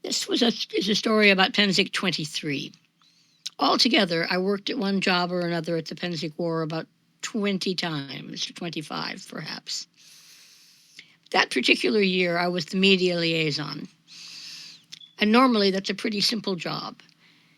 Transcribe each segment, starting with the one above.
This is a story about Pennsic 23. Altogether, I worked at one job or another at the Pennsic War about 20 times, 25 perhaps. That particular year, I was the media liaison. And normally, that's a pretty simple job.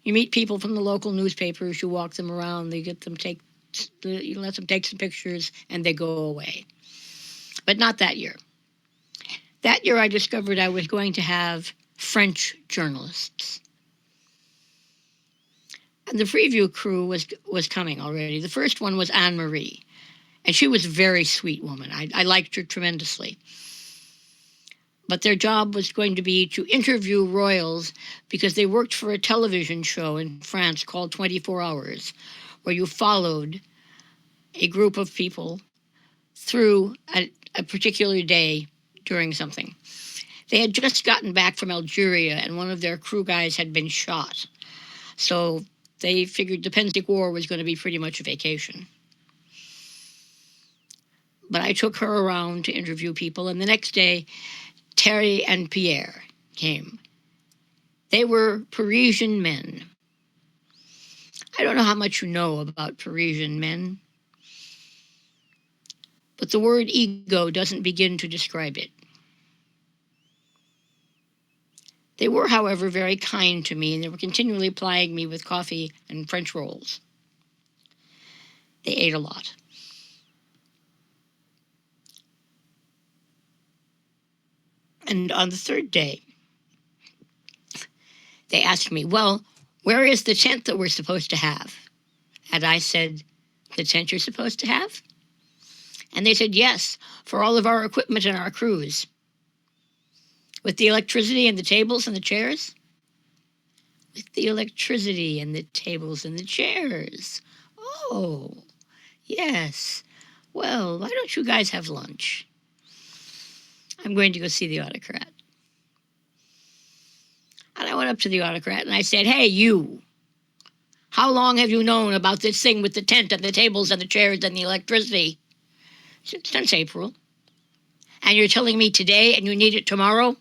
You meet people from the local newspapers, you walk them around, you let them take some pictures, and they go away. But not that year. That year, I discovered I was going to have French journalists. And the preview crew was coming already. The first one was Anne-Marie, and she was a very sweet woman. I liked her tremendously. But their job was going to be to interview royals because they worked for a television show in France called 24 Hours, where you followed a group of people through a particular day during something. They had just gotten back from Algeria, and one of their crew guys had been shot. So they figured the Pennsic War was going to be pretty much a vacation. But I took her around to interview people, and the next day, Terry and Pierre came. They were Parisian men. I don't know how much you know about Parisian men, but the word ego doesn't begin to describe it. They were, however, very kind to me, and they were continually plying me with coffee and French rolls. They ate a lot. And on the third day, they asked me, well, where is the tent that we're supposed to have? And I said, the tent you're supposed to have? And they said, yes, for all of our equipment and our crews. With the electricity and the tables and the chairs? With the electricity and the tables and the chairs. Oh, yes. Well, why don't you guys have lunch? I'm going to go see the autocrat. And I went up to the autocrat and I said, hey, you, how long have you known about this thing with the tent and the tables and the chairs and the electricity? He said, since April. And you're telling me today and you need it tomorrow?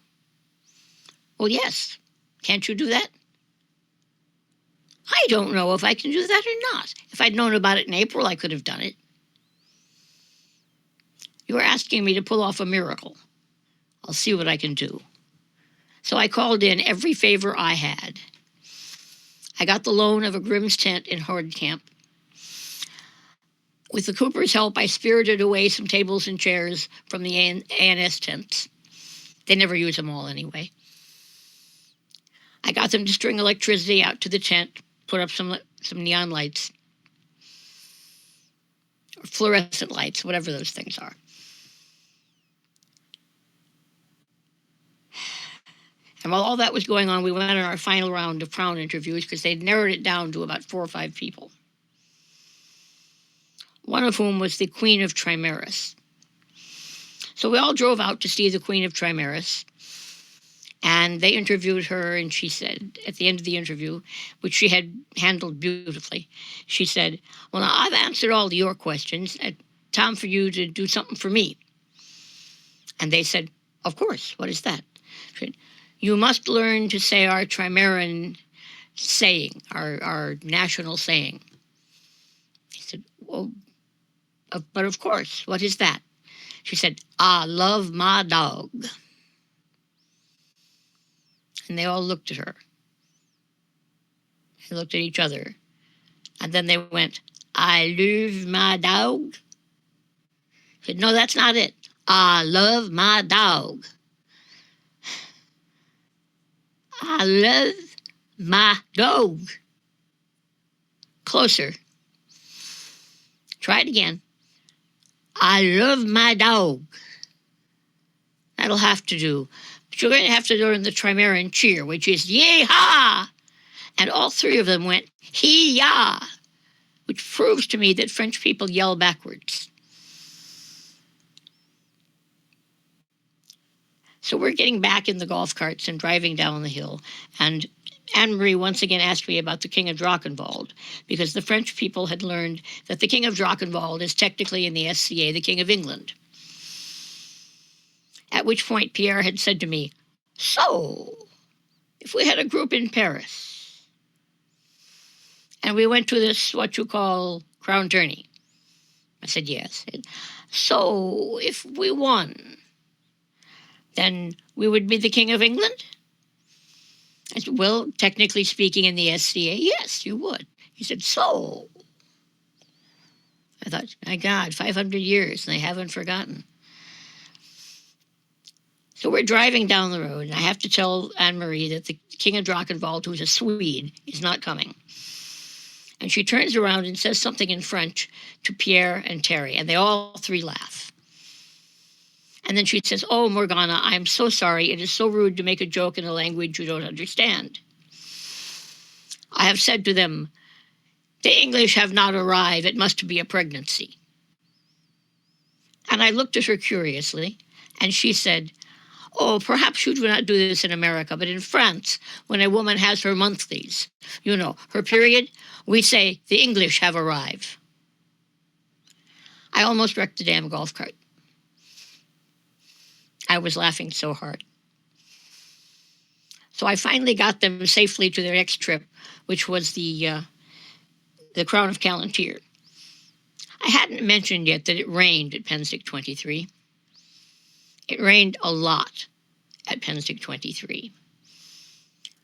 Well, yes. Can't you do that? I don't know if I can do that or not. If I'd known about it in April, I could have done it. You are asking me to pull off a miracle. I'll see what I can do. So I called in every favor I had. I got the loan of a Grimm's tent in Horde Camp. With the Cooper's help, I spirited away some tables and chairs from the ANS tents. They never use them all anyway. I got them to string electricity out to the tent, put up some neon lights, or fluorescent lights, whatever those things are. And while all that was going on, we went on our final round of Crown interviews because they'd narrowed it down to about 4 or 5 people. One of whom was the Queen of Trimaris. So we all drove out to see the Queen of Trimaris, and they interviewed her, and she said, at the end of the interview, which she had handled beautifully, she said, well, now I've answered all your questions. It's time for you to do something for me. And they said, of course, what is that? She said, you must learn to say our Trimaran saying, our national saying. He said, well, but of course, what is that? She said, I love my dog. And they all looked at her. They looked at each other. And then they went, I love my dog. She said, no, that's not it. I love my dog. I love my dog. Closer. Try it again. I love my dog. That'll have to do. But you're going to have to learn the Trimaran cheer, which is yee-haw! And all 3 of them went hee-yah, which proves to me that French people yell backwards. So we're getting back in the golf carts and driving down the hill, and Anne-Marie once again asked me about the King of Drachenwald, because the French people had learned that the King of Drachenwald is technically in the SCA the King of England. At which point Pierre had said to me, so, if we had a group in Paris and we went to this, what you call, crown tourney. I said, yes. So if we won, then we would be the King of England? I said, well, technically speaking, in the SCA, yes, you would. He said, so? I thought, my God, 500 years, and they haven't forgotten. So we're driving down the road, and I have to tell Anne-Marie that the King of Drachenwald, who's a Swede, is not coming. And she turns around and says something in French to Pierre and Terry, and they all three laugh. And then she says, oh, Morgana, I'm so sorry. It is so rude to make a joke in a language you don't understand. I have said to them, the English have not arrived. It must be a pregnancy. And I looked at her curiously, and she said, oh, perhaps you do not do this in America, but in France, when a woman has her monthlies, you know, her period, we say, the English have arrived. I almost wrecked the damn golf cart. I was laughing so hard. So I finally got them safely to their next trip, which was the Crown of Callantyre. I hadn't mentioned yet that it rained at Penstic 23. It rained a lot at Penstic 23.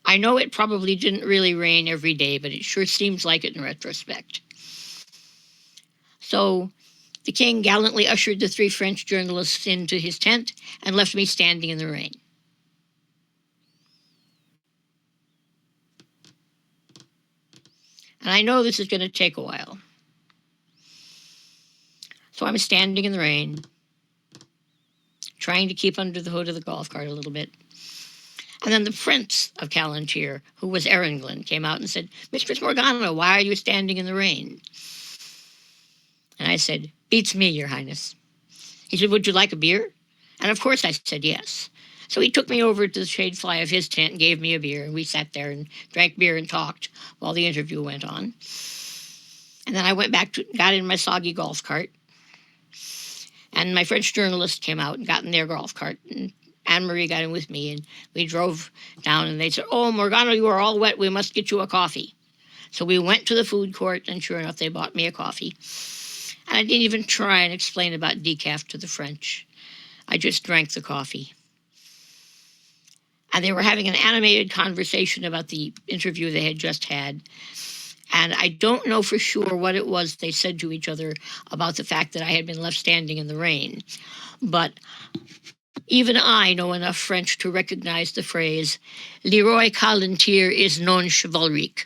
I know it probably didn't really rain every day, but it sure seems like it in retrospect. So the king gallantly ushered the three French journalists into his tent and left me standing in the rain. And I know this is going to take a while. So I'm standing in the rain, trying to keep under the hood of the golf cart a little bit. And then the Prince of Callantyre, who was Erengland, came out and said, Mistress Morgana, why are you standing in the rain? And I said, beats me, Your Highness. He said, would you like a beer? And of course I said yes. So he took me over to the shade fly of his tent and gave me a beer, and we sat there and drank beer and talked while the interview went on. And then I went back got in my soggy golf cart, and my French journalist came out and got in their golf cart, and Anne-Marie got in with me, and we drove down, and they said, oh, Morgana, you are all wet, we must get you a coffee. So we went to the food court, and sure enough, they bought me a coffee. And I didn't even try and explain about decaf to the French. I just drank the coffee. And they were having an animated conversation about the interview they had just had. And I don't know for sure what it was they said to each other about the fact that I had been left standing in the rain. But even I know enough French to recognize the phrase, Leroy Callantyre is non chivalrique.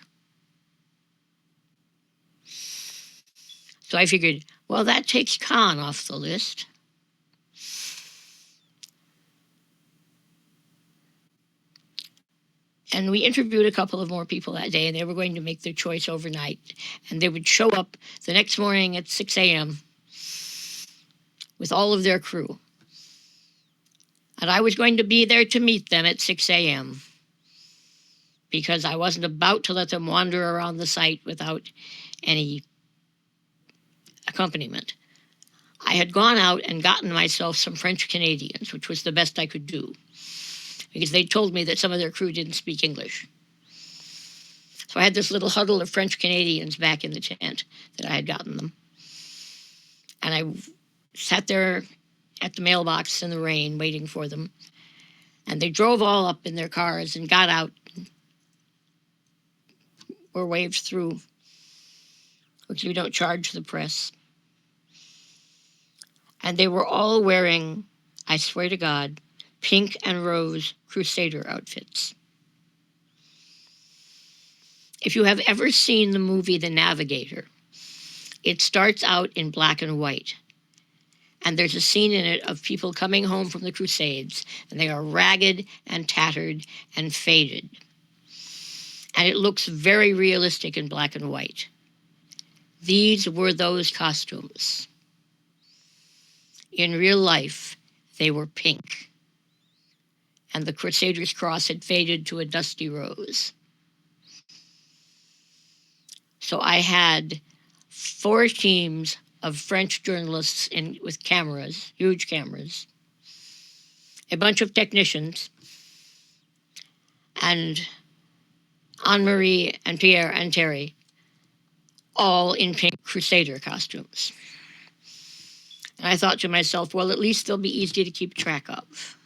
So I figured, well, that takes Khan off the list. And we interviewed a couple of more people that day, and they were going to make their choice overnight. And they would show up the next morning at 6 a.m. with all of their crew. And I was going to be there to meet them at 6 a.m. because I wasn't about to let them wander around the site without any accompaniment. I had gone out and gotten myself some French Canadians, which was the best I could do, because they told me that some of their crew didn't speak English. So I had this little huddle of French Canadians back in the tent that I had gotten them. And I sat there at the mailbox in the rain waiting for them. And they drove all up in their cars and got out and were waved through, which you don't charge the press. And they were all wearing, I swear to God, pink and rose Crusader outfits. If you have ever seen the movie The Navigator, it starts out in black and white. And there's a scene in it of people coming home from the Crusades, and they are ragged and tattered and faded. And it looks very realistic in black and white. These were those costumes. In real life, they were pink. And the Crusader's cross had faded to a dusty rose. So I had 4 teams of French journalists with cameras, huge cameras, a bunch of technicians, and Anne-Marie and Pierre and Terry, all in pink Crusader costumes. And I thought to myself, well, at least they'll be easy to keep track of.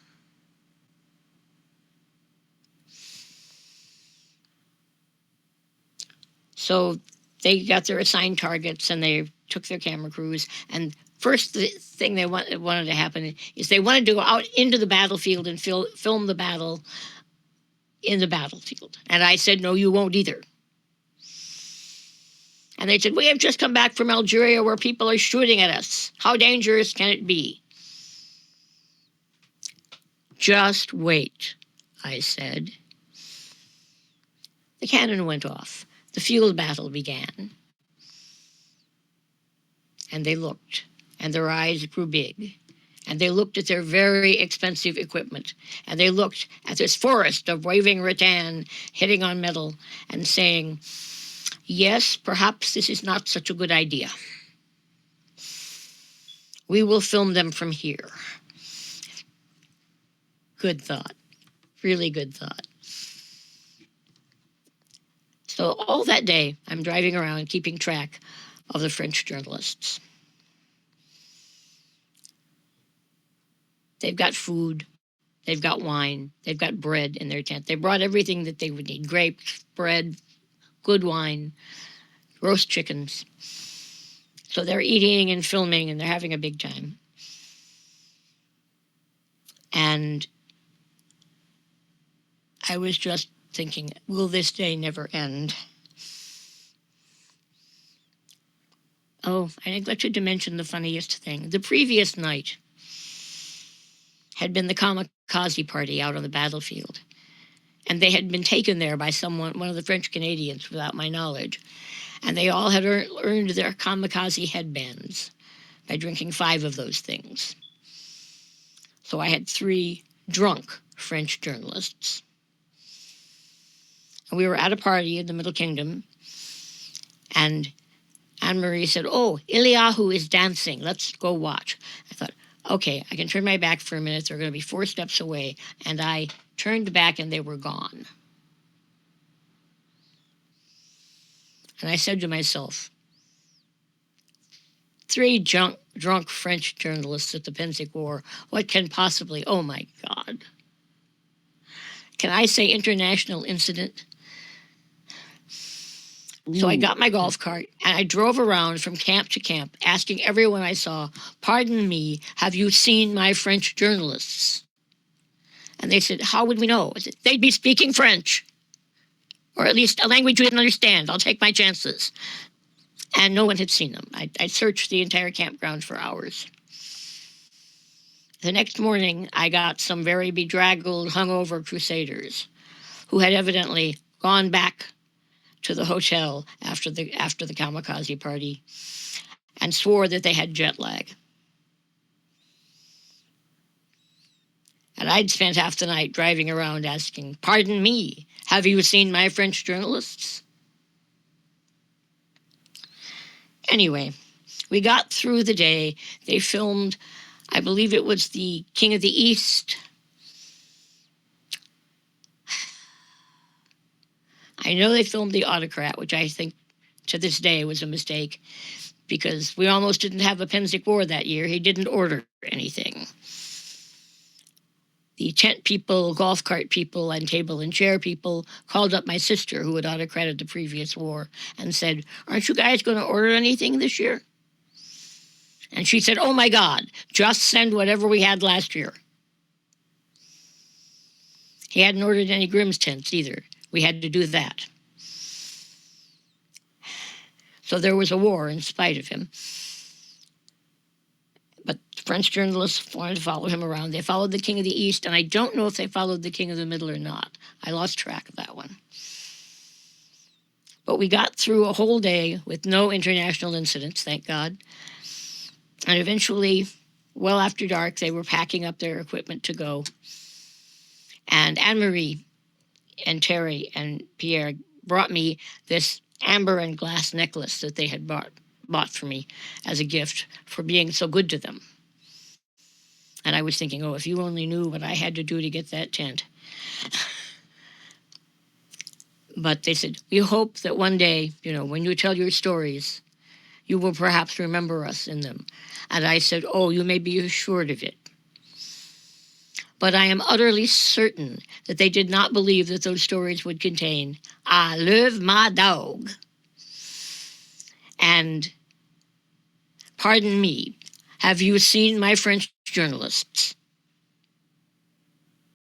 So they got their assigned targets and they took their camera crews. And first thing they wanted to happen is they wanted to go out into the battlefield and film the battle in the battlefield. And I said, no, you won't either. And they said, we have just come back from Algeria where people are shooting at us. How dangerous can it be? Just wait, I said. The cannon went off. The field battle began. And they looked, and their eyes grew big. And they looked at their very expensive equipment. And they looked at this forest of waving rattan hitting on metal and saying, yes, perhaps this is not such a good idea. We will film them from here. Good thought. Really good thought. So all that day, I'm driving around keeping track of the French journalists. They've got food, they've got wine, they've got bread in their tent. They brought everything that they would need: grapes, bread, good wine, roast chickens. So they're eating and filming and they're having a big time. And I was just thinking, will this day never end? Oh, I neglected to mention the funniest thing. The previous night had been the kamikaze party out on the battlefield. And they had been taken there by one of the French Canadians without my knowledge. And they all had earned their kamikaze headbands by drinking 5 of those things. So I had 3 drunk French journalists. And we were at a party in the Middle Kingdom, and Anne-Marie said, oh, Eliyahu is dancing. Let's go watch. I thought, okay, I can turn my back for a minute. They're going to be 4 steps away. And I turned back and they were gone. And I said to myself, 3 drunk French journalists at the Pensic War, what can possibly, oh my God. Can I say international incident? So I got my golf cart and I drove around from camp to camp asking everyone I saw, pardon me, have you seen my French journalists? And they said, how would we know? I said, they'd be speaking French, or at least a language we didn't understand. I'll take my chances. And no one had seen them. I searched the entire campground for hours. The next morning, I got some very bedraggled, hungover crusaders who had evidently gone back to the hotel after the kamikaze party and swore that they had jet lag. And I'd spent half the night driving around asking, pardon me, have you seen my French journalists? Anyway, we got through the day. They filmed, I believe it was the King of the East. I know they filmed the autocrat, which I think to this day was a mistake because we almost didn't have a Pensic War that year. He didn't order anything. The tent people, golf cart people, and table and chair people called up my sister, who had autocrated the previous war, and said, aren't you guys going to order anything this year? And she said, oh my God, just send whatever we had last year. He hadn't ordered any Grimm's tents either. We had to do that. So there was a war in spite of him. But French journalists wanted to follow him around. They followed the King of the East, and I don't know if they followed the King of the Middle or not. I lost track of that one. But we got through a whole day with no international incidents, thank God. And eventually, well after dark, they were packing up their equipment to go. And Anne-Marie and Terry and Pierre brought me this amber and glass necklace that they had bought for me as a gift for being so good to them. And I was thinking, oh, if you only knew what I had to do to get that tent. But they said, we hope that one day, when you tell your stories, you will perhaps remember us in them. And I said, oh, you may be assured of it. But I am utterly certain that they did not believe that those stories would contain, I love my dog. And, pardon me, have you seen my French journalists?